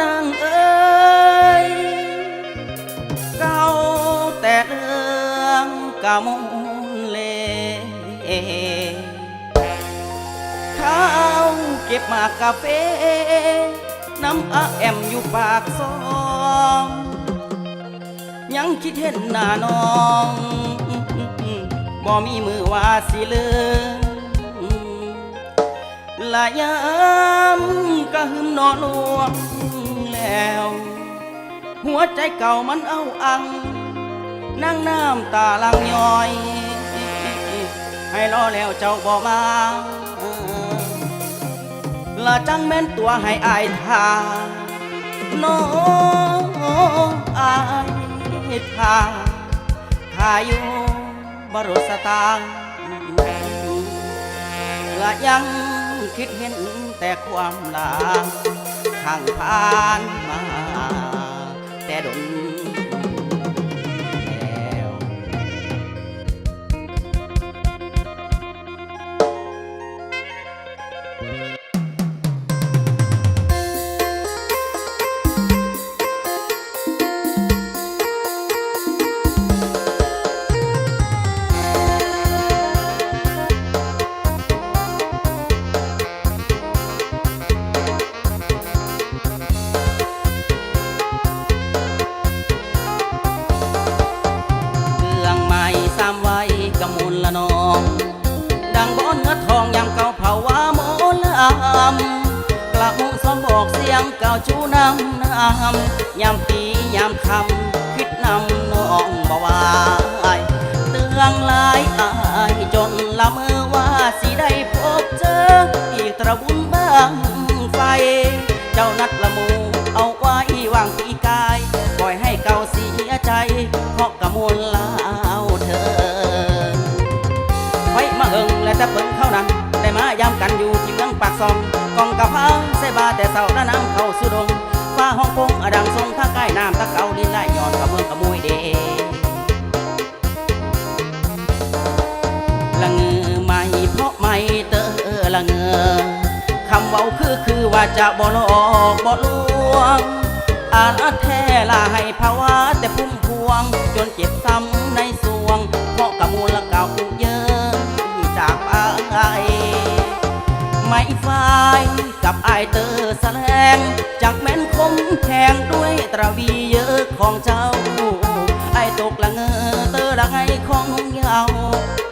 นางเอ้ยเก่าแต่เรื่องกะมุนเลข้าวเก็บมากกาแฟน้ำอาแอมอยู่ปากซองยังคิดเห็นหน้าน้องบ่มีมือว่าสิเลือลายามกะหึมนอนลวงแล้วหัวใจเก่ามันเอาอังนั่งน้ำตาลังย้อยให้รอแล้วเจ้าบ่มาละจังแม่นตัวให้อายทาน้องอายทาอยู่บรสตางละยังคิดเห็นแต่ความลาทางผ่านมาแต่ดนแล้วกะมุนละน้องดังบอนเนื้อทองยามเก่าเผาว่าโมลำกลับมุงซ้อมบอกเสียงเก่าชูน้ำยามปียามคำคิดนำน้องบ่วายเตืองลายอายจนละเมื่อว่าสิได้พบเจออีกตระบุญบ้างไฟเจ้านัดละมูเอาไว้วางปีกายปล่อยให้เก่าเสียใจเพราะกะมุนลาวเธอไว้มาและแต่เปิ่งเข้านั้นได้มายามกันอยู่ที่เมืองปากซองกองกะเพราใส่บาแต่เสาและน้ำเข้าสู่ดงฟ้าห้องโป่งอดังทรงท่าใกล้น้ำตะเกาดินไหลย้อนกับเมืองกะมวยเดละเงอไม่เพราะไม่เตอละเงอคำเว้าคือว่าจะบ่หลอกบ่ลวงอาณาแท้ลาให้ภาวะแต่พุ่มพวงจนเจ็บซ้ำในสวงเพราะกะมูลละเก่าเยอะจากอายไม่ฝ่ายกับอายเตอแสลงจากแม่นคมแทงด้วยตระวีเยอะของเจ้าไอตกละเงอเตอละไงของนุ่งยาว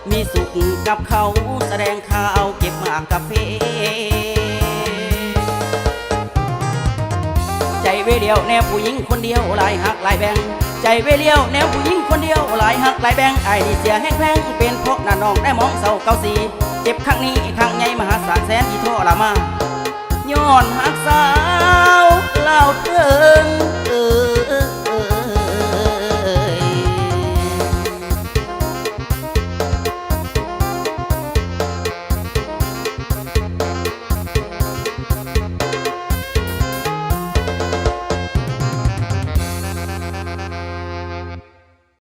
มีสุขกับเขาแสดงข่าวเก็บมากกาแฟใจเวเดียวแนวผู้หญิงคนเดียวหลายหักหลายแบ่งใจเวเลียวแนวผู้หญิงคนเดียวหลายหักหลายแบ่งไอ้นี่เสียแห้งแพงเป็นพวกน้าน้องได้มองเศร้าเกาสีเจ็บครั้งนี้ครั้งใหญ่มหาศาลแสนอีโทละมาย้อนหักสาวเล่าเถิง